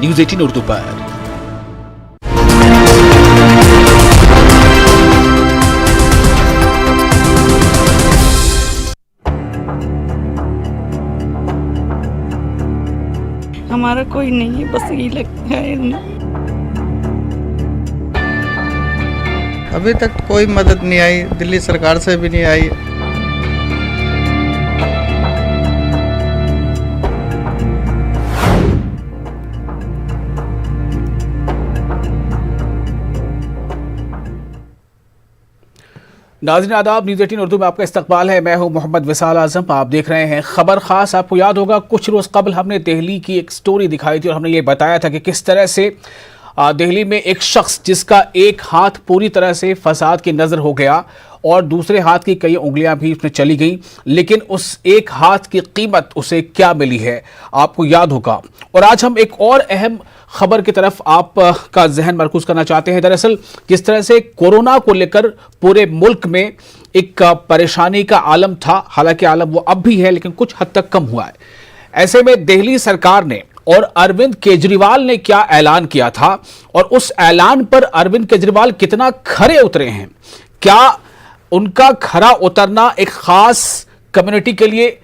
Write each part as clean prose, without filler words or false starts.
News 18 Urdu पर। हमारा कोई नहीं है, बस यही लगता है इन्हें। अभी तक कोई मदद नहीं आई, दिल्ली सरकार से भी नहीं आई। नाज़रीन आदाब, न्यूज़ 18 उर्दू में आपका इस्तकबाल है। मैं हूं मोहम्मद विसाल आजम। आप देख रहे हैं खबर खास। आपको याद होगा कुछ रोज़ कबल हमने दिल्ली की एक स्टोरी दिखाई थी और हमने ये बताया था कि किस तरह से दिल्ली में एक शख्स जिसका एक हाथ पूरी तरह से फसाद की नज़र हो गया और दूसरे हाथ की कई उंगलियां भी उसमें चली गई, लेकिन उस एक हाथ की कीमत उसे क्या मिली है आपको याद होगा। और आज हम एक और अहम खबर की तरफ आपका जहन मरकूज करना चाहते हैं। दरअसल किस तरह से कोरोना को लेकर पूरे मुल्क में एक परेशानी का आलम था, हालांकि आलम वो अब भी है लेकिन कुछ हद तक कम हुआ है। ऐसे में दिल्ली सरकार ने और अरविंद केजरीवाल ने क्या ऐलान किया था और उस ऐलान पर अरविंद केजरीवाल कितना खरे उतरे हैं, क्या उनका खरा उतरना एक खास कम्युनिटी के लिए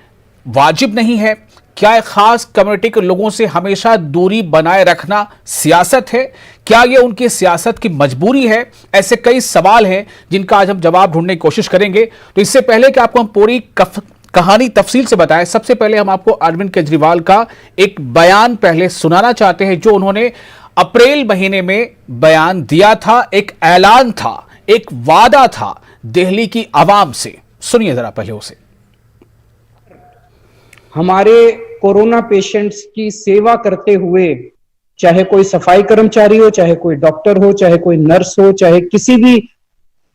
वाजिब नहीं है, क्या एक खास कम्युनिटी के लोगों से हमेशा दूरी बनाए रखना सियासत है, क्या ये उनकी सियासत की मजबूरी है। ऐसे कई सवाल हैं जिनका आज हम जवाब ढूंढने की कोशिश करेंगे। तो इससे पहले कि आपको हम पूरी कहानी तफसील से बताएं, सबसे पहले हम आपको अरविंद केजरीवाल का एक बयान पहले सुनाना चाहते हैं जो उन्होंने अप्रैल महीने में बयान दिया था। एक ऐलान था, एक वादा था दिल्ली की आवाम से। सुनिए जरा पहले उसे। हमारे कोरोना पेशेंट्स की सेवा करते हुए, चाहे कोई सफाई कर्मचारी हो, चाहे कोई डॉक्टर हो, चाहे कोई नर्स हो, चाहे किसी भी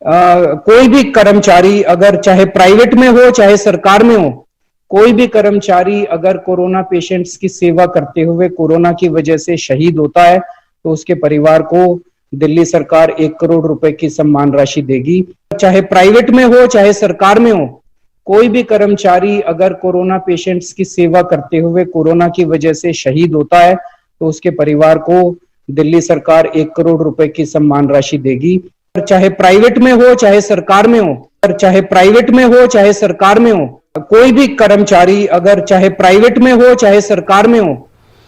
कोई भी कर्मचारी, अगर चाहे प्राइवेट में हो चाहे सरकार में हो, कोई भी कर्मचारी अगर कोरोना पेशेंट्स की सेवा करते हुए कोरोना की वजह से शहीद होता है तो उसके परिवार को दिल्ली सरकार 1 करोड़ रुपए की सम्मान राशि देगी। चाहे प्राइवेट में हो चाहे सरकार में हो, कोई भी कर्मचारी अगर कोरोना पेशेंट्स की सेवा करते हुए कोरोना की वजह से शहीद होता है तो उसके परिवार को दिल्ली सरकार 1 करोड़ रुपए की सम्मान राशि देगी। चाहे प्राइवेट में हो चाहे सरकार में हो, चाहे प्राइवेट में हो चाहे सरकार में हो, कोई भी कर्मचारी अगर चाहे प्राइवेट में हो चाहे सरकार में हो,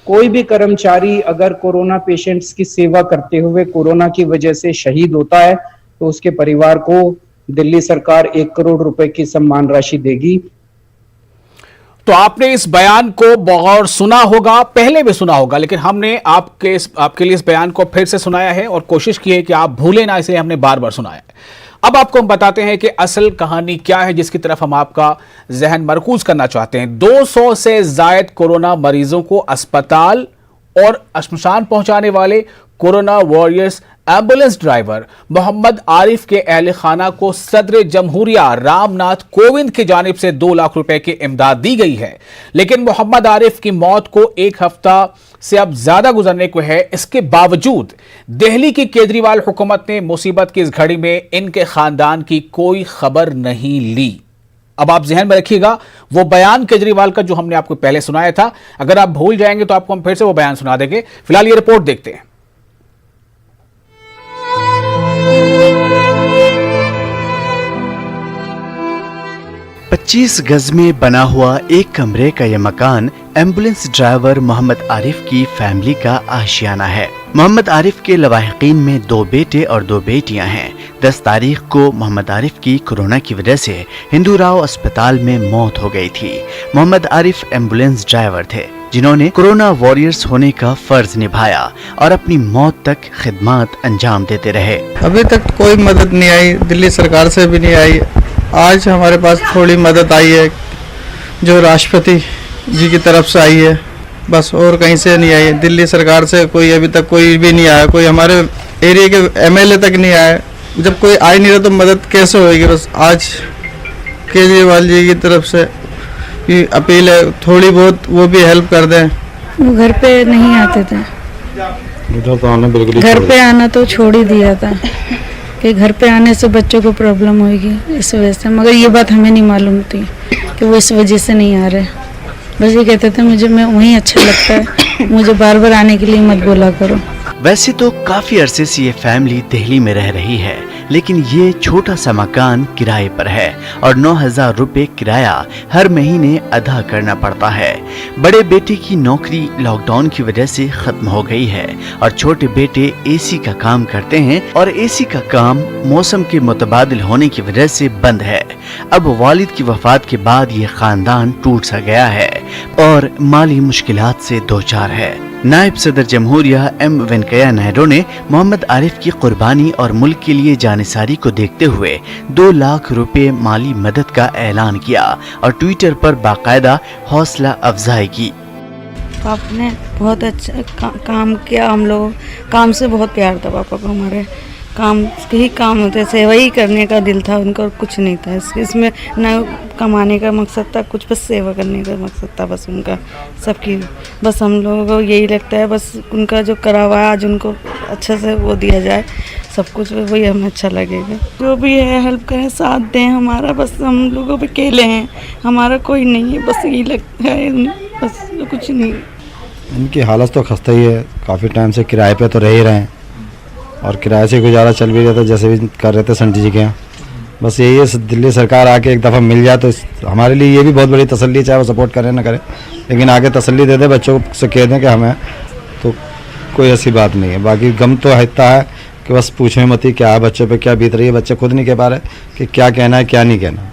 कोई भी कर्मचारी अगर कोरोना पेशेंट्स की सेवा करते हुए कोरोना की वजह से शहीद होता है तो उसके परिवार को दिल्ली सरकार 1 करोड़ रुपए की सम्मान राशि देगी। तो आपने इस बयान को बहुत सुना होगा, पहले भी सुना होगा, लेकिन हमने आपके लिए इस बयान को फिर से सुनाया है और कोशिश की है कि आप भूलें ना, इसलिए हमने बार बार सुनाया है। अब आपको हम बताते हैं कि असल कहानी क्या है जिसकी तरफ हम आपका जहन मरकूज करना चाहते हैं। 200 से जायद कोरोना मरीजों को अस्पताल और श्मशान पहुंचाने वाले corona warriors ambulance driver Mohammad Arif के अहल खाना को सदर जमहूरिया रामनाथ कोविंद की जानिब से 2 लाख रुपए की इमदाद दी गई है, लेकिन मोहम्मद आरिफ की मौत को 1 हफ्ता से अब ज्यादा गुजरने को है। इसके बावजूद दिल्ली की केजरीवाल हुकूमत ने मुसीबत की इस घड़ी में इनके खानदान की कोई खबर नहीं ली। अब आप जहन में रखिएगा वो बयान केजरीवाल का जो हमने आपको पहले सुनाया था, अगर आप भूल जाएंगे तो आपको हम फिर से वो बयान सुना देंगे। फिलहाल ये रिपोर्ट देखते हैं। पच्चीस गज में बना हुआ एक कमरे का यह मकान एम्बुलेंस ड्राइवर मोहम्मद आरिफ की फैमिली का आशियाना है। मोहम्मद आरिफ के लवाहिकीन में 2 बेटे और 2 बेटियां हैं। 10 तारीख को मोहम्मद आरिफ की कोरोना की वजह से हिंदू राव अस्पताल में मौत हो गई थी। मोहम्मद आरिफ एम्बुलेंस ड्राइवर थे जिन्होंने कोरोना वॉरियर्स होने का फर्ज निभाया और अपनी मौत तक खिदमत अंजाम देते रहे। अभी तक कोई मदद नहीं आई, दिल्ली सरकार से भी नहीं आई। आज हमारे पास थोड़ी मदद आई है जो राष्ट्रपति जी की तरफ से आई है, बस और कहीं से नहीं आई। दिल्ली सरकार से कोई अभी तक कोई भी नहीं आया, कोई हमारे एरिया के एमएलए तक नहीं आया। जब कोई आ ही नहीं रहा तो मदद कैसे होगी। बस आज केजरीवाल जी की तरफ से की अपील है, थोड़ी बहुत वो भी हेल्प कर दें। वो घर पे नहीं आते थे, घर पे आना तो छोड़ ही दिया था कि घर पे आने से बच्चों को प्रॉब्लम होगी इस वजह से, मगर ये बात हमें नहीं मालूम थी कि वो इस वजह से नहीं आ रहे। बस ये कहते थे मुझे मैं वहीं अच्छा लगता है मुझे बार बार आने के लिए मत बोला करो। वैसे तो काफी अरसे से ये फैमिली दिल्ली में रह रही है, लेकिन ये छोटा सा मकान किराए पर है और 9,000 रुपए किराया हर महीने अदा करना पड़ता है। बड़े बेटे की नौकरी लॉकडाउन की वजह से खत्म हो गई है और छोटे बेटे एसी का काम करते हैं और एसी का काम मौसम के मुतबादिल होने की वजह से बंद है। अब वालिद की वफात के बाद ये खानदान टूट सा गया है और माली मुश्किलात से दो चार है। नायब सदर जमहूरिया एम वेंकैया नायडू ने मोहम्मद आरिफ की कुर्बानी और मुल्क के लिए जानिसारी को देखते हुए 2 लाख रुपए माली मदद का ऐलान किया और ट्विटर पर बाकायदा हौसला अफजाई की। पापा ने बहुत अच्छा काम किया। हम लोग काम से बहुत प्यार था पापा को, हमारे काम के ही काम होते, सेवा ही करने का दिल था उनका और कुछ नहीं था। इसमें न कमाने का मकसद था कुछ, बस सेवा करने का मकसद था बस उनका सबकी। बस हम लोगों को यही लगता है बस उनका जो करा हुआ है आज उनको अच्छा से वो दिया जाए, सब कुछ वही हमें अच्छा लगेगा। जो भी है हेल्प करें, साथ दें हमारा, बस हम लोगों पे अकेले हैं, हमारा कोई नहीं है, बस यही लगता है बस कुछ नहीं। इनकी हालत तो खस्ता ही है, काफ़ी टाइम से किराए पे तो रह ही रहे हैं और किराए से गुजारा चल भी रहा था जैसे भी कर रहे थे संटी जी के यहाँ। बस यही है दिल्ली सरकार आके एक दफ़ा मिल जाए तो हमारे लिए ये भी बहुत बड़ी तसल्ली है, चाहे वो सपोर्ट करें ना करें, लेकिन आगे तसल्ली दे दे, बच्चों से कह दें कि हमें तो कोई ऐसी बात नहीं है। बाकी गम तो इतना है कि बस पूछो मत ही क्या है, बच्चों पे क्या बीत रही है, बच्चे खुद नहीं कह पा रहे कि क्या कहना है क्या नहीं कहना।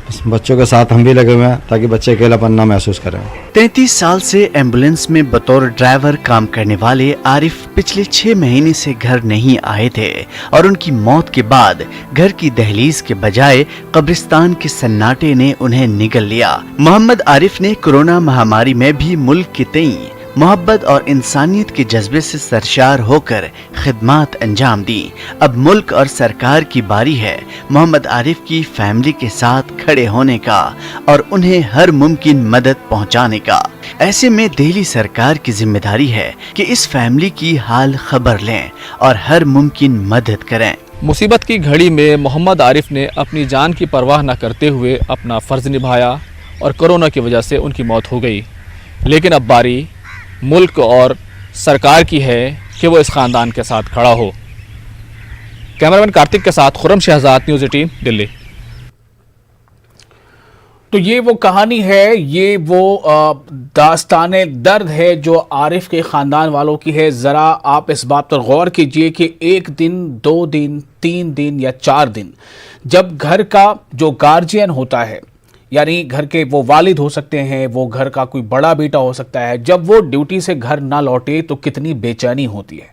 बस बच्चों के साथ हम भी लगे हुए हैं ताकि बच्चे अकेलापन ना महसूस करें। 33 साल से एम्बुलेंस में बतौर ड्राइवर काम करने वाले आरिफ पिछले 6 महीने से घर नहीं आए थे और उनकी मौत के बाद घर की दहलीज के बजाय कब्रिस्तान के सन्नाटे ने उन्हें निगल लिया। मोहम्मद आरिफ ने कोरोना महामारी में भी मुल्क के तई मोहब्बत और इंसानियत के जज्बे से सरशार होकर खिदमात अंजाम दी। अब मुल्क और सरकार की बारी है मोहम्मद आरिफ की फैमिली के साथ खड़े होने का और उन्हें हर मुमकिन मदद पहुंचाने का। ऐसे में दिल्ली सरकार की जिम्मेदारी है कि इस फैमिली की हाल खबर लें और हर मुमकिन मदद करें। मुसीबत की घड़ी में मोहम्मद आरिफ ने अपनी जान की परवाह न करते हुए अपना फ़र्ज़ निभाया और कोरोना की वजह से उनकी मौत हो गई। लेकिन अब बारी मुल्क और सरकार की है कि वो इस ख़ानदान के साथ खड़ा हो। कैमरामैन कार्तिक के साथ खुर्रम शहजाद, न्यूज़ 18 दिल्ली। तो ये वो कहानी है, ये वो दास्ताने दर्द है जो आरिफ के ख़ानदान वालों की है। ज़रा आप इस बात पर गौर कीजिए कि 1 दिन, 2 दिन, 3 दिन या 4 दिन जब घर का जो गार्जियन होता है, यानी घर के वो वालिद हो सकते हैं, वो घर का कोई बड़ा बेटा हो सकता है, जब वो ड्यूटी से घर ना लौटे तो कितनी बेचैनी होती है।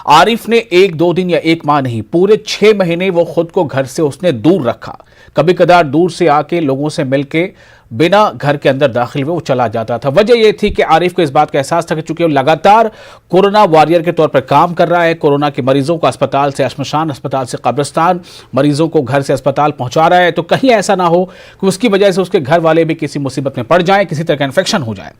आरिफ ने 1-2 दिन या 1 माह नहीं, पूरे 6 महीने वो खुद को घर से उसने दूर रखा। कभी कदार दूर से आके लोगों से मिलके बिना घर के अंदर दाखिल हुए वो चला जाता था। वजह यह थी कि आरिफ को इस बात का एहसास था कि चूंकि वो लगातार कोरोना वॉरियर के तौर पर काम कर रहा है, कोरोना के मरीजों को अस्पताल से श्मशान, अस्पताल से कब्रिस्तान, मरीजों को घर से अस्पताल पहुंचा रहा है, तो कहीं ऐसा ना हो कि उसकी वजह से उसके घर वाले भी किसी मुसीबत में पड़ जाएं, किसी तरह का इन्फेक्शन हो जाए।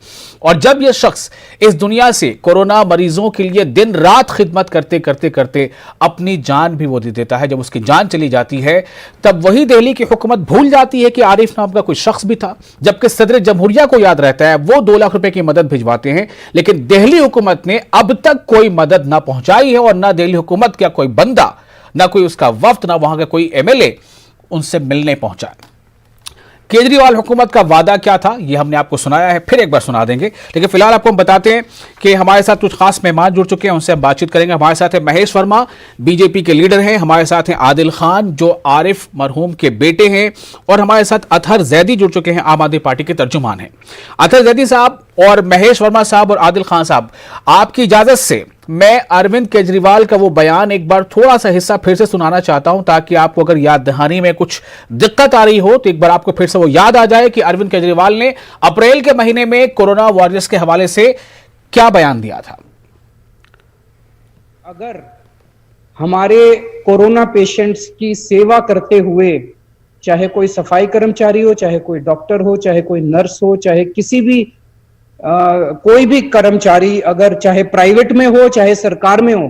और जब यह शख्स इस दुनिया से कोरोना मरीजों के लिए दिन रात खिदमत करते करते करते अपनी जान भी वो दे देता है, जब उसकी जान चली जाती है तब वही दिल्ली की हुकूमत भूल जाती है कि आरिफ नाम का कोई शख्स भी था। जबकि सदर जमहूरिया को याद रहता है, वो 2 लाख रुपए की मदद भिजवाते हैं, लेकिन दिल्ली हुकूमत ने अब तक कोई मदद ना पहुंचाई है और ना दिल्ली हुकूमत का कोई बंदा, ना कोई उसका वफ्द, ना वहां का कोई एमएलए उनसे मिलने पहुंचा। केजरीवाल हुकूमत का वादा क्या था ये हमने आपको सुनाया है, फिर एक बार सुना देंगे, लेकिन फिलहाल आपको हम बताते हैं कि हमारे साथ कुछ खास मेहमान जुड़ चुके हैं, उनसे हम बातचीत करेंगे। हमारे साथ है महेश वर्मा, बीजेपी के लीडर हैं, हमारे साथ हैं आदिल खान जो आरिफ मरहूम के बेटे हैं, और हमारे साथ अतहर जैदी जुड़ चुके हैं, आम आदमी पार्टी के तर्जुमान हैं। अतहर जैदी साहब और महेश वर्मा साहब और आदिल खान साहब, आपकी इजाजत से मैं अरविंद केजरीवाल का वो बयान एक बार थोड़ा सा हिस्सा फिर से सुनाना चाहता हूं, ताकि आपको अगर याद दहानी में कुछ दिक्कत आ रही हो तो एक बार आपको फिर से वो याद आ जाए कि अरविंद केजरीवाल ने अप्रैल के महीने में कोरोना वॉरियर्स के हवाले से क्या बयान दिया था। अगर हमारे कोरोना पेशेंट्स की सेवा करते हुए, चाहे कोई सफाई कर्मचारी हो, चाहे कोई डॉक्टर हो, चाहे कोई नर्स हो, चाहे किसी भी कोई भी कर्मचारी, अगर चाहे प्राइवेट में हो चाहे सरकार में हो,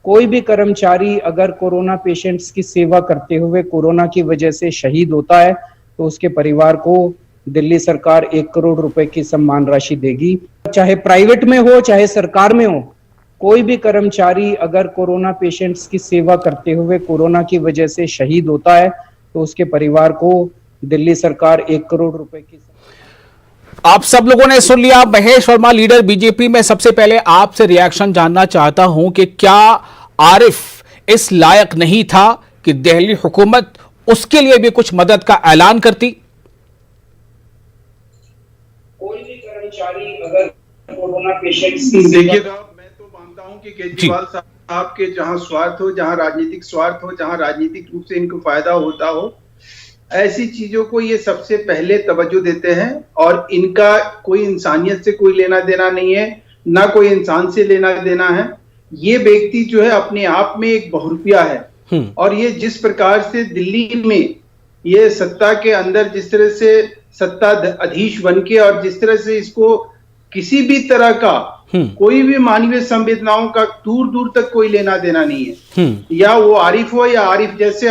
कोई भी कर्मचारी अगर कोरोना पेशेंट्स की सेवा करते हुए कोरोना की वजह से शहीद होता है तो उसके परिवार को दिल्ली सरकार 1 करोड़ रुपए की सम्मान राशि देगी। चाहे प्राइवेट में हो चाहे सरकार में हो, कोई भी कर्मचारी अगर कोरोना पेशेंट्स की सेवा करते हुए कोरोना की वजह से शहीद होता है तो उसके परिवार को दिल्ली सरकार 1 करोड़ रुपए की। आप सब लोगों ने सुन लिया। महेश वर्मा, लीडर बीजेपी, में सबसे पहले आपसे रिएक्शन जानना चाहता हूं कि क्या आरिफ इस लायक नहीं था कि दिल्ली हुकूमत उसके लिए भी कुछ मदद का ऐलान करती? कोई भी कर्मचारी अगर कोरोना पेशेंट्स की देखिए साहब, मैं तो मानता हूं कि केजरीवाल साहब के जहां स्वार्थ हो, जहां राजनीतिक स्वार्थ हो, जहां राजनीतिक रूप से इनको फायदा होता हो, ऐसी चीजों को ये सबसे पहले तवज्जो देते हैं। और इनका कोई इंसानियत से कोई लेना देना नहीं है, ना कोई इंसान से लेना देना है। ये व्यक्ति जो है अपने आप में एक बहुरूपिया है। और ये जिस प्रकार से दिल्ली में ये सत्ता के अंदर जिस तरह से सत्ताधीश बन के और जिस तरह से इसको किसी भी तरह का कोई भी मानवीय संवेदनाओं का दूर दूर तक कोई लेना देना नहीं है। या वो आरिफ हो या आरिफ जैसे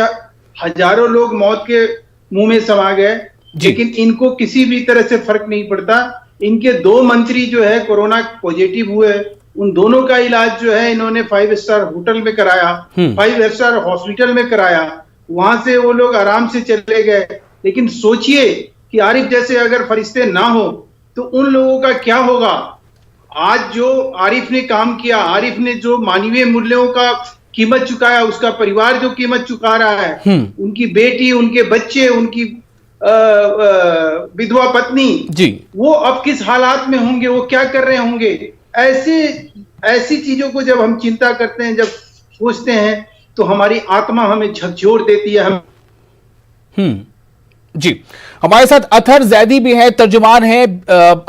हजारों लोग मौत के मुंह में समा गए, लेकिन इनको किसी भी तरह से फर्क नहीं पड़ता। इनके 2 मंत्री जो है कोरोना पॉजिटिव हुए, उन दोनों का इलाज जो है इन्होंने 5 स्टार होटल में कराया, 5 स्टार हॉस्पिटल में कराया, वहां से वो लोग आराम से चले गए। लेकिन सोचिए कि आरिफ जैसे अगर फरिश्ते ना हो तो उन लोगों का क्या होगा। आज जो आरिफ ने काम किया, आरिफ ने जो मानवीय मूल्यों का कीमत चुकाया, उसका परिवार जो कीमत चुका रहा है, उनकी बेटी, उनके बच्चे, उनकी विधवा पत्नी जी, वो अब किस हालात में होंगे, वो क्या कर रहे होंगे। ऐसी चीजों को जब हम चिंता करते हैं, जब सोचते हैं, तो हमारी आत्मा हमें झकझोर देती है। जी, हमारे साथ अतहर जैदी भी है, तर्जुमान है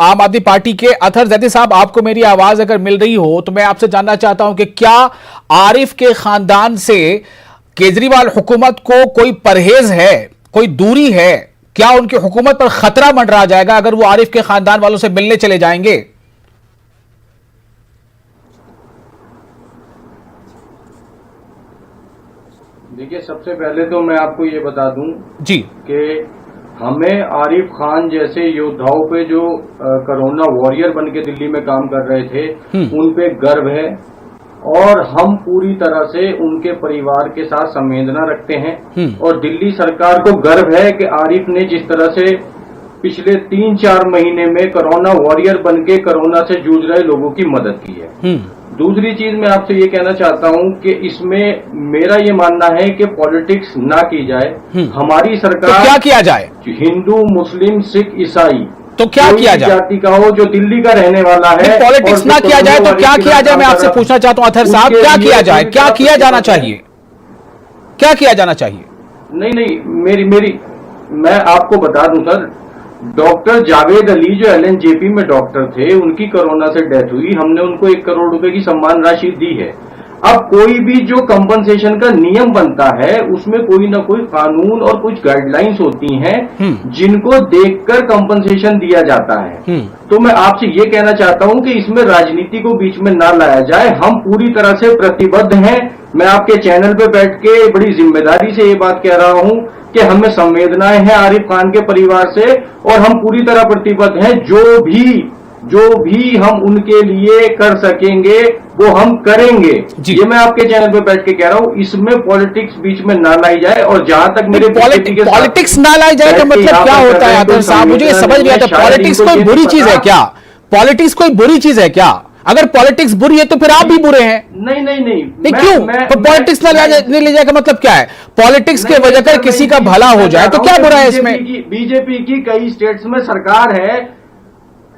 आम आदमी पार्टी के। अतहर जैदी साहब, आपको मेरी आवाज अगर मिल रही हो तो मैं आपसे जानना चाहता हूं कि क्या आरिफ के खानदान से केजरीवाल हुकूमत को कोई परहेज है, कोई दूरी है? क्या उनकी हुकूमत पर खतरा मंडरा जाएगा अगर वो आरिफ के खानदान वालों से मिलने चले जाएंगे? देखिए, सबसे पहले तो मैं आपको ये बता दूं जी कि हमें आरिफ खान जैसे योद्धाओं पे जो कोरोना वॉरियर बन के दिल्ली में काम कर रहे थे, उन पे गर्व है और हम पूरी तरह से उनके परिवार के साथ संवेदना रखते हैं। और दिल्ली सरकार को गर्व है कि आरिफ ने जिस तरह से पिछले 3-4 महीने में कोरोना वॉरियर बन के कोरोना से जूझ रहे लोगों की मदद की है। दूसरी चीज मैं आपसे ये कहना चाहता हूं कि इसमें मेरा ये मानना है कि पॉलिटिक्स ना की जाए। हमारी सरकार तो क्या किया जाए? हिंदू, मुस्लिम, सिख, ईसाई, तो क्या किया जाए? जाति का हो जो दिल्ली का रहने वाला है, पॉलिटिक्स ना किया जाए तो क्या किया जाए? मैं आपसे पूछना चाहता हूं अतहर साहब, क्या किया जाए? क्या किया जाना चाहिए? क्या किया जाना चाहिए? नहीं, मैं आपको बता दूं सर, डॉक्टर जावेद अली जो LNJP में डॉक्टर थे, उनकी कोरोना से डेथ हुई, हमने उनको 1 करोड़ रुपए की सम्मान राशि दी है। अब कोई भी जो कंपनसेशन का नियम बनता है उसमें कोई ना कोई कानून और कुछ गाइडलाइंस होती हैं जिनको देखकर कंपनसेशन दिया जाता है। तो मैं आपसे ये कहना चाहता हूं कि इसमें राजनीति को बीच में ना लाया जाए। हम पूरी तरह से प्रतिबद्ध हैं। मैं आपके चैनल पे बैठ के बड़ी जिम्मेदारी से ये बात कह रहा हूं कि हमें संवेदनाएं हैं आरिफ खान के परिवार से और हम पूरी तरह प्रतिबद्ध हैं। जो भी हम उनके लिए कर सकेंगे वो हम करेंगे। ये मैं आपके चैनल पे बैठ के कह रहा हूं। इसमें पॉलिटिक्स बीच में ना लाई जाए। और जहां तक मेरे पॉलिटिक्स ना लाई जाए का मतलब क्या होता है अतहर साहब? मुझे समझ नहीं आता। पॉलिटिक्स कोई बुरी चीज है क्या? पॉलिटिक्स कोई बुरी चीज है क्या? अगर पॉलिटिक्स बुरी है तो फिर आप भी बुरे हैं। नहीं क्यों? तो पॉलिटिक्स नहीं ले जाएगा मतलब क्या है? पॉलिटिक्स के वजह से किसी का भला हो जाए तो क्या बुरा है इसमें? बीजेपी की कई स्टेट्स में सरकार है,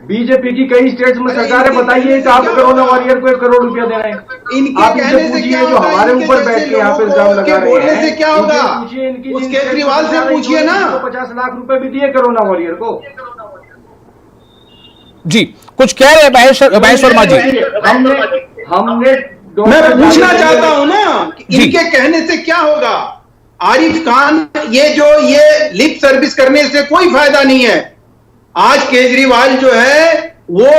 बीजेपी की कई स्टेट्स में सरकार है। बताइए कि आप कोरोना वॉरियर को 1 करोड़ रुपया दे रहे हैं। आप इनसे पूछिए जो हमारे ऊपर बैठ के यहाँ पे इल्जाम लगा रहे हैं, से क्या होगा? पूछिए इनकी उस केजरीवाल से पूछिए ना। 50 लाख रुपए भी दिए कोरोना वॉरियर को। जी कुछ कह रहे हैं महेश वर्मा जी? हमने मैं पूछना चाहता हूं ना, इनके कहने से क्या होगा? आरिफ खान ये लिप सर्विस करने से कोई फायदा नहीं है। आज केजरीवाल जो है वो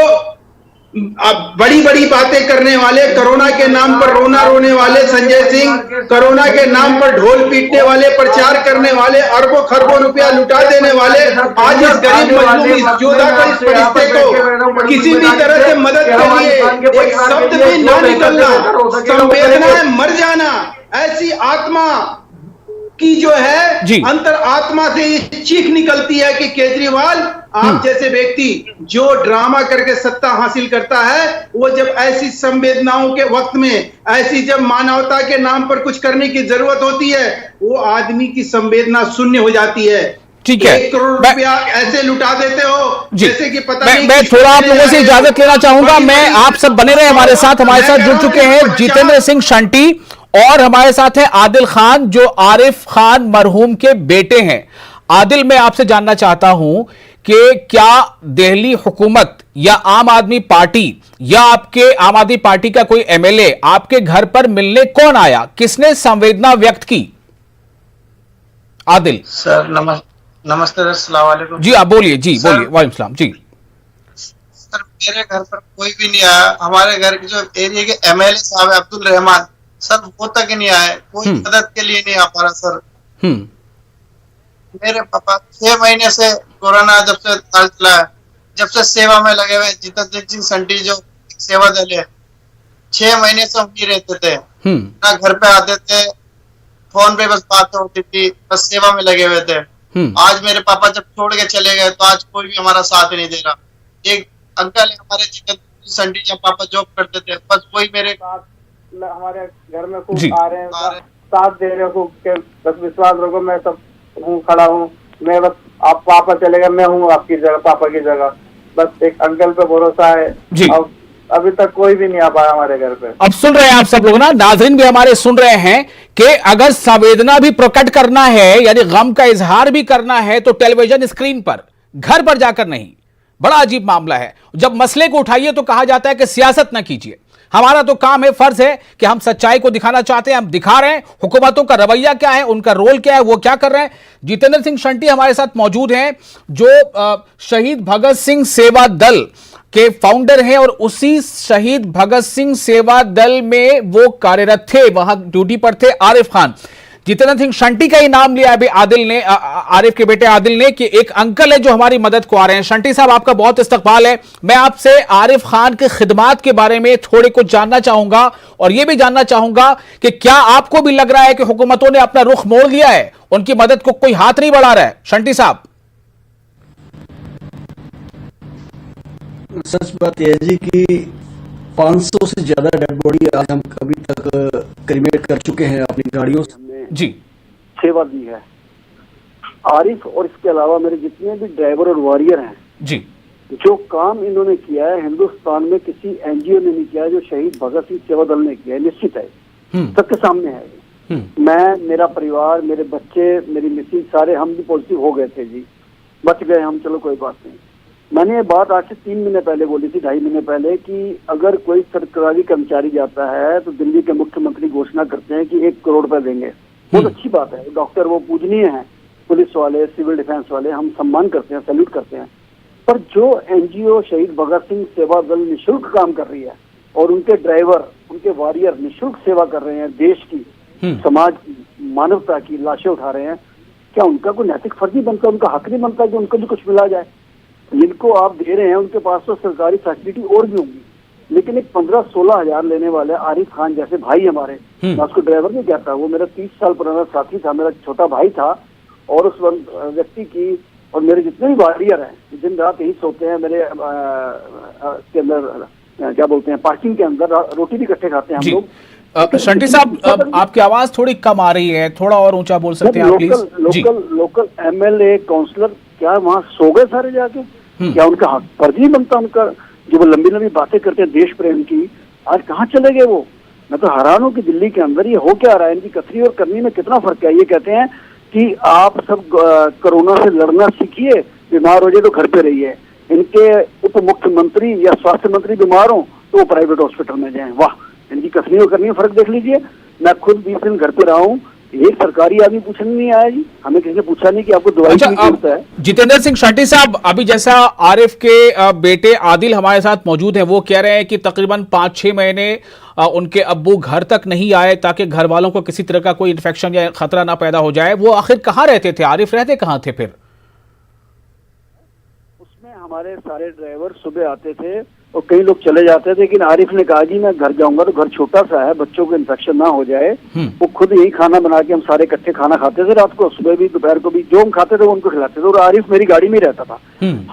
अब बड़ी बड़ी बातें करने वाले, कोरोना के नाम पर रोना रोने वाले संजय सिंह, कोरोना के नाम पर ढोल पीटने वाले, प्रचार करने वाले, अरबों खरबों रुपया लुटा देने वाले, आज इस गरीब मजलूम इस योद्धा को, इस फरिश्ते को किसी भी तरह से मदद के लिए एक शब्द भी ना निकलना, संवेदनाएं मर जाना, ऐसी आत्मा की जो है अंतर आत्मा से ये चीख निकलती है कि केजरीवाल आप जैसे व्यक्ति जो ड्रामा करके सत्ता हासिल करता है, वो जब ऐसी संवेदनाओं के वक्त में, ऐसी जब मानवता के नाम पर कुछ करने की जरूरत होती है, वो आदमी की संवेदना शून्य हो जाती है। ठीक है, 1 करोड़ रुपया ऐसे लुटा देते हो जैसे कि पता नहीं। मैं थोड़ा आप लोगों से इजाजत लेना चाहूंगा। मैं आप सब बने रहे हमारे साथ जुड़ चुके हैं जितेंद्र सिंह शंटी और हमारे साथ है आदिल खान, जो आरिफ खान मरहूम के बेटे हैं। आदिल, मैं आपसे जानना चाहता हूं कि क्या दिल्ली हुकूमत या आम आदमी पार्टी या आपके आम आदमी पार्टी का कोई एमएलए आपके घर पर मिलने कौन आया, किसने संवेदना व्यक्त की? आदिल सर नमस्ते, अस्सलाम वालेकुम। जी आप बोलिए। जी बोलिए। वालेकुम सलाम। जी सर, मेरे घर पर कोई भी नहीं आया। हमारे घर के जो एरिया के एमएलए साहब है अब्दुल रहमान सर, वो तक नहीं आए, कोई मदद के लिए नहीं आ पा रहा सर। मेरे पापा 6 महीने से कोरोना जब से चला है, जब से सेवा में लगे हुए जितेंद्र सिंह शंटी जो सेवा दल है, 6 महीने से हम ही रहते थे, ना घर पे आते थे, फोन पे बस बात होती थी, बस सेवा में लगे हुए थे। आज मेरे पापा जब छोड़ के चले गए तो आज कोई भी हमारा साथ नहीं दे रहा। एक अंकल है हमारे जितेंद्र संटी, जब पापा जॉब करते थे, बस वही मेरे हमारे घर में खूब आ रहे हैं, साथ दे रहे हो, बस विश्वास रखो, मैं सब हूँ, खड़ा हूँ, मैं बस आप पापा चले गए, मैं हूँ आपकी जगह, पापा की जगह, बस एक अंकल पे भरोसा है। अब अभी तक कोई भी नहीं आ पाया हमारे घर पे। अब सुन रहे हैं आप सब लोग ना, नाज़रीन भी हमारे सुन रहे हैं कि अगर संवेदना भी प्रकट करना है, यानी गम का इजहार भी करना है, तो टेलीविजन स्क्रीन पर, घर पर जाकर नहीं। बड़ा अजीब मामला है। जब मसले को उठाइए तो कहा जाता है कि सियासत ना कीजिए। हमारा तो काम है, फर्ज है कि हम सच्चाई को दिखाना चाहते हैं, हम दिखा रहे हैं। हुकूमतों का रवैया क्या है, उनका रोल क्या है, वो क्या कर रहे हैं। जितेंद्र सिंह शंटी हमारे साथ मौजूद हैं, जो शहीद भगत सिंह सेवा दल के फाउंडर हैं, और उसी शहीद भगत सिंह सेवा दल में वो कार्यरत थे, वहां ड्यूटी पर थे आरिफ खान। जितेंद्र सिंह शंटी का ही नाम लिया अभी आदिल ने, आरिफ के बेटे आदिल ने, कि एक अंकल है जो हमारी मदद को आ रहे हैं। शंटी साहब, आपका बहुत इस्तकबाल है। मैं आपसे आरिफ खान के खिदमात के बारे में थोड़े कुछ जानना चाहूंगा, और यह भी जानना चाहूंगा कि क्या आपको भी लग रहा है कि हुकूमतों ने अपना रुख मोड़ लिया है, उनकी मदद को कोई हाथ नहीं बढ़ा रहा है? शंटी साहब। सच बात यह है जी कि 500 से ज्यादा डेड बॉडी आज हम कभी तक क्रिमेट कर चुके हैं अपनी गाड़ियों से। जी सेवा दी है आरिफ, और इसके अलावा मेरे जितने भी ड्राइवर और वॉरियर हैं जी, जो काम इन्होंने किया है हिंदुस्तान में किसी एनजीओ ने नहीं किया है, जो शहीद भगत सिंह सेवा दल ने किया है, निश्चित है, सबके सामने है। मैं, मेरा परिवार, मेरे बच्चे, मेरी मिसेज, सारे हम भी पॉजिटिव हो गए थे जी, बच गए हम, चलो कोई बात नहीं। मैंने ये बात आज से 3 महीने पहले बोली थी, 2.5 महीने पहले, कि अगर कोई सरकारी कर्मचारी जाता है तो दिल्ली के मुख्यमंत्री घोषणा करते हैं कि 1 करोड़ रुपए देंगे। बहुत अच्छी बात है, डॉक्टर वो पूजनीय है, पुलिस वाले, सिविल डिफेंस वाले, हम सम्मान करते हैं, सैल्यूट करते हैं। पर जो एनजीओ शहीद भगत सिंह सेवा दल निःशुल्क काम कर रही है, और उनके ड्राइवर, उनके वॉरियर निःशुल्क सेवा कर रहे हैं, देश की, समाज की, मानवता की लाशें उठा रहे हैं, क्या उनका कोई नैतिक फर्ज नहीं बनता, उनका हक नहीं बनता कि उनको भी कुछ मिला जाए? जिनको आप दे रहे हैं उनके पास तो सरकारी फैसिलिटी और भी होंगी, लेकिन एक 15-16 हजार लेने वाले आरिफ खान जैसे भाई हमारे, मैं उसको ड्राइवर नहीं कहता, वो मेरा 30 साल पुराना साथी था, मेरा छोटा भाई था, और उस व्यक्ति की, और मेरे जितने भी वॉरियर हैं दिन रात यही सोते हैं मेरे के अंदर, क्या बोलते हैं, पार्किंग के अंदर, रोटी भी इकट्ठे खाते हैं हम लोग। शंटी साहब, आपकी आवाज थोड़ी कम आ रही है, थोड़ा और ऊंचा बोल सकते हैं आप प्लीज? लोकल एमएलए, काउंसलर क्या वहाँ सो गए सारे जाके? क्या उनका हक फर्ज नहीं बनता उनका, जो वो लंबी लंबी बातें करते हैं देश प्रेम की, आज कहाँ चले गए वो? मैं तो हैरान हूँ कि दिल्ली के अंदर ये हो क्या रहा है, इनकी कथनी और करनी में कितना फर्क है। ये कहते हैं कि आप सब कोरोना से लड़ना सीखिए, बीमार हो जाए तो घर पे रहिए, इनके उप मुख्यमंत्री या स्वास्थ्य मंत्री बीमार हो तो वो प्राइवेट हॉस्पिटल में जाएं। वाह, इनकी कथनी और करनी में फर्क देख लीजिए। मैं खुद 20 दिन घर पे रहा हूँ, एक सरकारी आदमी पूछने नहीं आया जी, हमें किसी ने पूछा नहीं कि आपको दवाई की जरूरत है। जितेंद्र सिंह शेट्टी साहब, अभी जैसा आरिफ के बेटे आदिल हमारे साथ मौजूद हैं, वो कह रहे हैं कि तकरीबन 5-6 महीने उनके अब्बू घर तक नहीं आए ताकि घर वालों को किसी तरह का कोई इन्फेक्शन या खतरा ना पैदा हो जाए। वो आखिर कहाँ रहते थे? आरिफ रहते कहाँ थे फिर? उसमें हमारे सारे ड्राइवर सुबह आते थे और कई लोग चले जाते थे, लेकिन आरिफ ने कहा जी मैं घर जाऊंगा तो घर छोटा सा है, बच्चों को इन्फेक्शन ना हो जाए। वो खुद यही खाना बना के हम सारे इकट्ठे खाना खाते थे, रात को, सुबह भी, दोपहर को भी, जो हम खाते थे वो उनको खिलाते थे। और आरिफ मेरी गाड़ी में रहता था।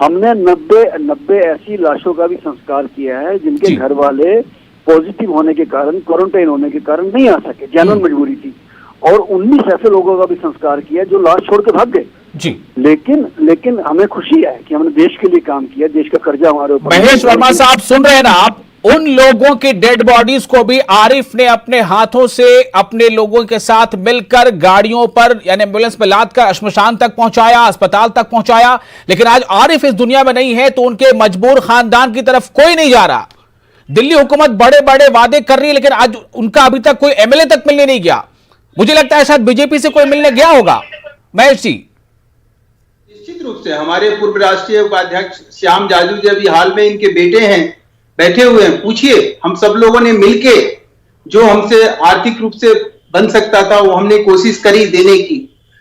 हमने 90 ऐसी लाशों का भी संस्कार किया है जिनके घर वाले पॉजिटिव होने के कारण, क्वारंटाइन होने के कारण नहीं आ सके, जेन्युइन मजबूरी थी। और 19 ऐसे लोगों का भी संस्कार किया जो लाश छोड़ के भाग गए जी। लेकिन हमें खुशी है कि हमने देश के लिए काम किया, देश का कर्जा हमारे ऊपर। महेश वर्मा साहब सुन रहे हैं ना आप? उन लोगों की डेड बॉडीज को भी आरिफ ने अपने हाथों से अपने लोगों के साथ मिलकर गाड़ियों पर यानी एम्बुलेंस में लाद कर श्मशान तक पहुंचाया, अस्पताल तक पहुंचाया। लेकिन आज आरिफ इस दुनिया में नहीं है तो उनके मजबूर खानदान की तरफ कोई नहीं जा रहा। दिल्ली हुकूमत बड़े बड़े वादे कर रही है लेकिन आज उनका अभी तक कोई एमएलए तक मिलने नहीं गया। मुझे लगता है शायद बीजेपी से कोई मिलने गया होगा। महेश जी, निश्चित रूप से हमारे पूर्व राष्ट्रीय उपाध्यक्ष श्याम जाजू जी अभी हाल में इनके बेटे हैं, बैठे हुए हैं, पूछिए। हम सब लोगों ने मिलके जो हमसे आर्थिक रूप से बन सकता था वो हमने कोशिश करी देने की।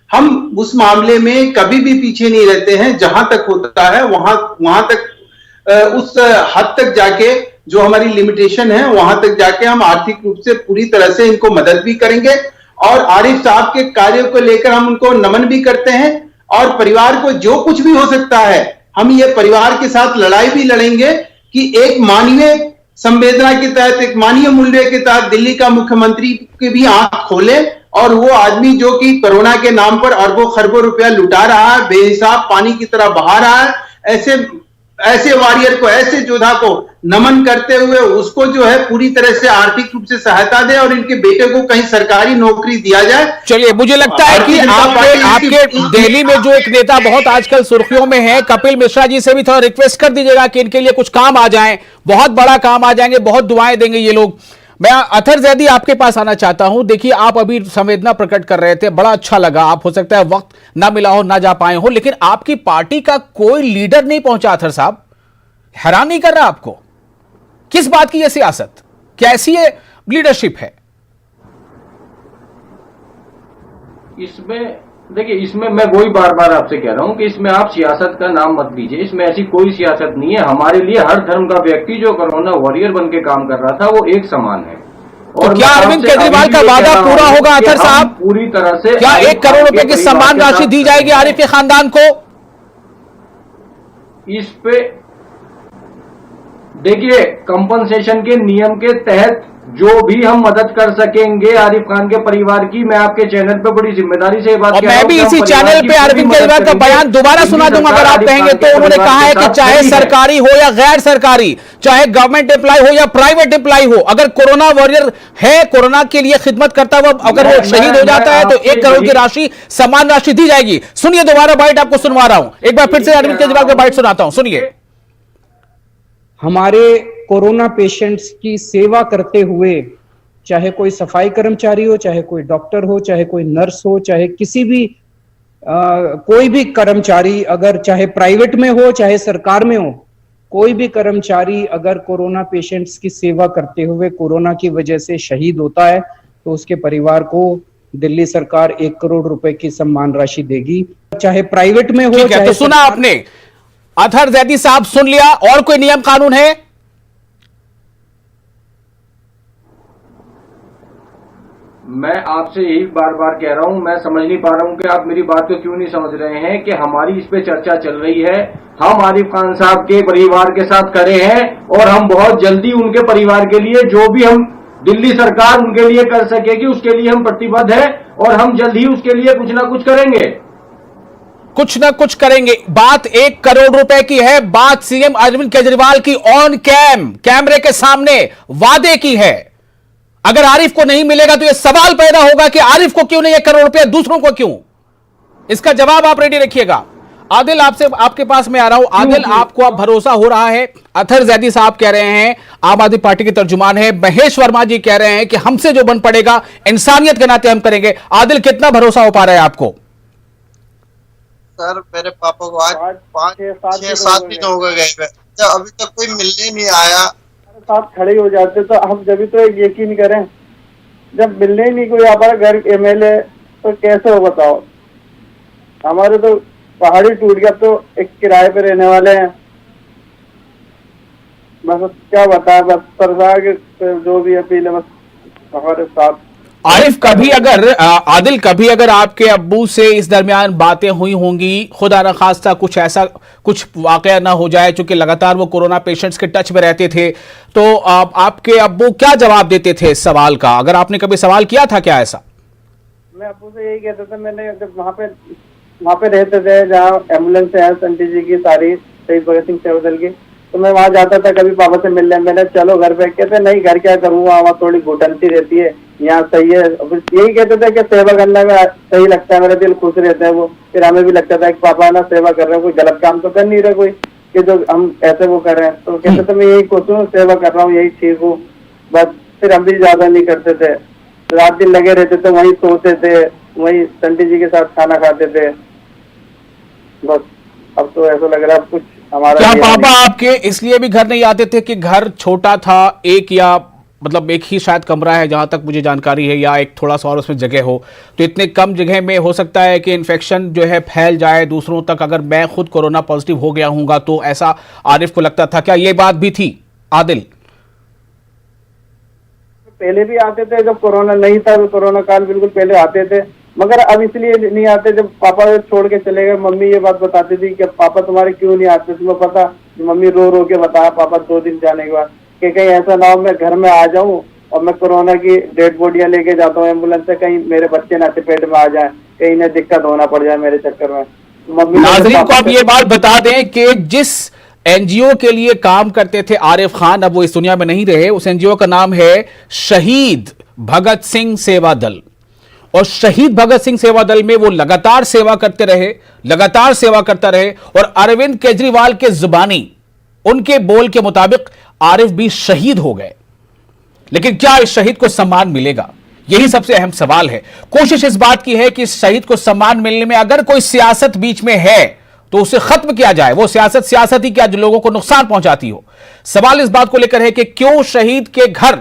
हम उस मामले में कभी भी पीछे नहीं रहते हैं। जहां तक होता है वहां तक उस हद तक जाके जो हमारी लिमिटेशन है वहां तक जाके हम आर्थिक रूप से पूरी तरह से इनको मदद भी करेंगे। और आरिफ साहब के कार्यों को लेकर हम उनको नमन भी करते हैं और परिवार को जो कुछ भी हो सकता है हम ये परिवार के साथ लड़ाई भी लड़ेंगे कि एक मानवीय संवेदना के तहत, एक मानवीय मूल्य के तहत दिल्ली का मुख्यमंत्री की भी आंख खोले। और वो आदमी जो कि कोरोना के नाम पर अरबों खरबों रुपया लुटा रहा है, बेहिसाब पानी की तरह बहा रहा है, ऐसे वॉरियर को, ऐसे योद्धा को नमन करते हुए उसको जो है पूरी तरह से आर्थिक रूप से सहायता दे और इनके बेटे को कहीं सरकारी नौकरी दिया जाए। चलिए, मुझे लगता है कि आपके दिल्ली में जो एक नेता बहुत आजकल सुर्खियों में है, कपिल मिश्रा जी से भी थोड़ा रिक्वेस्ट कर दीजिएगा कि इनके लिए कुछ काम आ जाए, बहुत बड़ा काम आ जाएंगे, बहुत दुआएं देंगे ये लोग। मैं अथर जैदी आपके पास आना चाहता हूं। देखिए, आप अभी संवेदना प्रकट कर रहे थे, बड़ा अच्छा लगा। आप हो सकता है वक्त ना मिला हो, ना जा पाए हो, लेकिन आपकी पार्टी का कोई लीडर नहीं पहुंचा। अथर साहब, हैरान नहीं कर रहा आपको? किस बात की यह सियासत, कैसी ये लीडरशिप है? इसमें देखिए, इसमें मैं वही बार बार आपसे कह रहा हूं कि इसमें आप सियासत का नाम मत लीजिए। इसमें ऐसी कोई सियासत नहीं है। हमारे लिए हर धर्म का व्यक्ति जो कोरोना वॉरियर बन के काम कर रहा था वो एक समान है। और क्या अरविंद केजरीवाल का वादा पूरा होगा अथर साहब? पूरी तरह से क्या 1 करोड़ रुपए की सम्मान राशि दी जाएगी आरिफ के खानदान को? इस पे देखिए, कंपनसेशन के नियम के तहत जो भी हम मदद कर सकेंगे आरिफ खान के परिवार की, मैं आपके चैनल पे बड़ी जिम्मेदारी से बात कर रहा हूं। मैं भी इसी चैनल पे अरविंद केजरीवाल का बयान दोबारा सुना दूंगा अगर आप कहेंगे तो। उन्होंने कहा है कि चाहे सरकारी हो या गैर सरकारी, चाहे गवर्नमेंट एम्प्लॉय हो या प्राइवेट एम्प्लॉय हो, अगर कोरोना वॉरियर है, कोरोना के लिए खिदमत करता हुआ अगर वो शहीद हो जाता है तो 1 करोड़ की राशि, सम्मान राशि दी जाएगी। सुनिए, दोबारा बाइट आपको सुनवा रहा हूं, एक बार फिर से अरविंद केजरीवाल का बाइट सुनाता हूं, सुनिए। हमारे कोरोना पेशेंट्स की सेवा करते हुए, चाहे कोई सफाई कर्मचारी हो, चाहे कोई डॉक्टर हो, चाहे कोई नर्स हो, चाहे किसी भी कोई भी कर्मचारी, अगर चाहे प्राइवेट में हो चाहे सरकार में हो, कोई भी कर्मचारी अगर कोरोना पेशेंट्स की सेवा करते हुए कोरोना की वजह से शहीद होता है तो उसके परिवार को दिल्ली सरकार 1 करोड़ रुपए की सम्मान राशि देगी, चाहे प्राइवेट में हो। तो सुना आपने, अथर जैदी साहब सुन लिया। और कोई नियम कानून है? मैं आपसे यही बार बार कह रहा हूं, मैं समझ नहीं पा रहा हूं कि आप मेरी बात को क्यों नहीं समझ रहे हैं कि हमारी इस पे चर्चा चल रही है। हम आरिफ खान साहब के परिवार के साथ खड़े हैं और हम बहुत जल्दी उनके परिवार के लिए जो भी हम दिल्ली सरकार उनके लिए कर सकेगी उसके लिए हम प्रतिबद्ध हैं और हम जल्द ही उसके लिए कुछ ना कुछ करेंगे। कुछ ना कुछ करेंगे। बात 1 करोड़ रुपए की है, बात सीएम अरविंद केजरीवाल की ऑन कैमरे के सामने वादे की है। अगर आरिफ को नहीं मिलेगा तो यह सवाल पैदा होगा कि आरिफ को क्यों नहीं 1 करोड़ रुपया, दूसरों को क्यों? इसका जवाब आप रेडी रखिएगा। आदिल, आपसे आपके पास मैं आ रहा हूं। आदिल, आपको अब भरोसा हो रहा है? अतहर जैदी साहब कह रहे हैं, आम आदमी पार्टी के तर्जुमान है, महेश वर्मा जी कह रहे हैं कि हमसे जो बन पड़ेगा इंसानियत के नाते हम करेंगे। आदिल, कितना भरोसा हो पा रहा है आपको? सर, मेरे पापा को आज 5-6-7 दिन हो गए गए, अभी तक कोई मिलने नहीं आया। साथ खड़े हो जाते तो हम जब तो एक यकीन करें, जब मिलने ही नहीं कोई हमारा घर एमएलए तो कैसे हो बताओ। हमारे तो पहाड़ी टूट गया, तो एक किराए पे रहने वाले हैं, बस क्या बताया। बस सरकार के जो भी अपील है बस हमारे साथ। आरिफ, कभी अगर आदिल, कभी अगर आपके अब्बू से इस दरमियान बातें हुई होंगी, खुदा न खास्ता कुछ ऐसा कुछ वाकया ना हो जाए, क्योंकि लगातार वो कोरोना पेशेंट्स के टच में रहते थे, तो आपके अब्बू क्या जवाब देते थे इस सवाल का? अगर आपने कभी सवाल किया था क्या ऐसा? मैं अब्बू से यही कहता था, मैंने जब वहाँ पे रहते थे जहाँ एम्बुलेंस है संटी जी की सारी शहीद भगत सिंह सेवादल की, तो मैं वहाँ जाता था कभी पापा से मिलने। मैंने चलो घर पे, कहते नहीं घर क्या करूँगा, वहाँ थोड़ी घुटन सी रहती है, यहाँ सही है। यही कहते थे कि सेवा करने में सही लगता है, मेरा दिल खुश रहता है वो। फिर हमें भी लगता था कि पापा ना सेवा कर रहे हैं, कोई गलत काम तो कर नहीं रहे कोई कि जो हम ऐसे वो कर रहे हैं। तो कहते थे मैं यही खुश हूँ, सेवा कर रहा हूँ, यही ठीक हूँ बस। फिर हम भी ज्यादा नहीं करते थे, रात दिन लगे रहते थे, वहीं सोते थे, वहीं संटी जी के साथ खाना खाते थे बस। अब तो ऐसा लग रहा है कुछ हमारा। क्या पापा आपके इसलिए भी घर नहीं आते थे कि घर छोटा था, एक या मतलब एक ही शायद कमरा है जहां तक मुझे जानकारी है, या एक थोड़ा सा और उसमें जगह हो, तो इतने कम जगह में हो सकता है कि इन्फेक्शन जो है फैल जाए दूसरों तक? अगर मैं खुद कोरोना पॉजिटिव हो गया हूंगा तो ऐसा आरिफ को लगता था। क्या ये बात भी थी आदिल? पहले भी आते थे जब कोरोना नहीं था, कोरोना काल बिल्कुल पहले आते थे, मगर अब इसलिए नहीं आते जब पापा छोड़ के चले गए। मम्मी ये बात बताती थी कि पापा तुम्हारे क्यों नहीं आते, तुम्हें पता? मम्मी रो रो के बताया पापा 2 दिन जाने के बाद कि कहीं ऐसा ना हो मैं घर में आ जाऊं और मैं कोरोना की डेड बॉडियां लेके जाता हूँ एम्बुलेंस से, कहीं मेरे बच्चे ना चपेट में आ जाए, कहीं ना दिक्कत होना पड़ जाए मेरे चक्कर में। मम्मी नाज़रीन को आप ये बात बता दें कि जिस एनजीओ के लिए काम करते थे आरिफ खान, अब वो इस दुनिया में नहीं रहे। उस एनजीओ का नाम है शहीद भगत सिंह सेवा दल, और शहीद भगत सिंह सेवा दल में वो लगातार सेवा करते रहे, लगातार सेवा करता रहे, और अरविंद केजरीवाल के जुबानी उनके बोल के मुताबिक आरिफ भी शहीद हो गए। लेकिन क्या इस शहीद को सम्मान मिलेगा? यही सबसे अहम सवाल है। कोशिश इस बात की है कि इस शहीद को सम्मान मिलने में अगर कोई सियासत बीच में है तो उसे खत्म किया जाए। वो सियासत ही क्या जो लोगों को नुकसान पहुंचाती हो। सवाल इस बात को लेकर है कि क्यों शहीद के घर,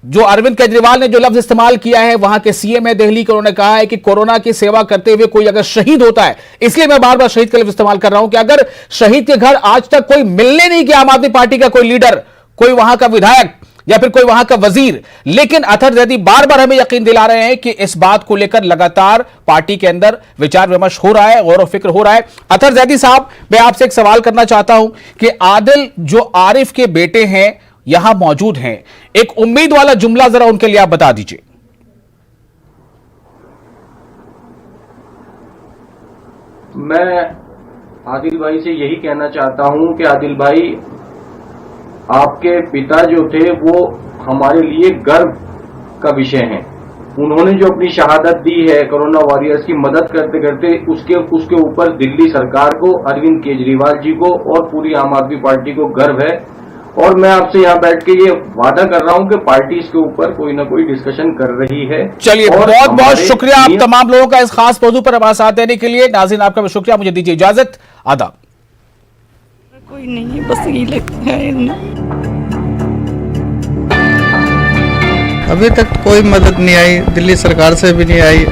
जो अरविंद केजरीवाल ने जो लफ्ज इस्तेमाल किया है, वहां के सीएम है दिल्ली के, उन्होंने कहा है कि कोरोना की सेवा करते हुए कोई अगर शहीद होता है, इसलिए मैं बार बार शहीद का लफ्ज इस्तेमाल कर रहा हूं कि अगर शहीद के घर आज तक कोई मिलने नहीं गया, आम आदमी पार्टी का कोई लीडर, कोई वहां का विधायक या फिर कोई वहां का वजीर, लेकिन अतहर जैदी बार बार हमें यकीन दिला रहे हैं कि इस बात को लेकर लगातार पार्टी के अंदर विचार विमर्श हो रहा है, गौर व फिक्र हो रहा है। अतहर जैदी साहब, मैं आपसे एक सवाल करना चाहता हूं कि आदिल जो आरिफ के बेटे हैं यहां मौजूद हैं, एक उम्मीद वाला जुमला जरा उनके लिए आप बता दीजिए। मैं आदिल भाई से यही कहना चाहता हूं कि आदिल भाई, आपके पिता जो थे वो हमारे लिए गर्व का विषय हैं। उन्होंने जो अपनी शहादत दी है कोरोना वॉरियर्स की मदद करते करते, उसके ऊपर दिल्ली सरकार को, अरविंद केजरीवाल जी को और पूरी आम आदमी पार्टी को गर्व है। और मैं आपसे यहाँ बैठ के ये वादा कर रहा हूँ कि पार्टी इसके ऊपर कोई ना कोई डिस्कशन कर रही है। चलिए, बहुत बहुत शुक्रिया आप तमाम लोगों का इस खास मौजू पर हमारा साथ देने के लिए। नाज़रीन, आपका बहुत शुक्रिया। मुझे दीजिए इजाजत, आदाब। कोई नहीं है, बस यही लगता है। अभी तक कोई मदद नहीं आई, दिल्ली सरकार से भी नहीं आई।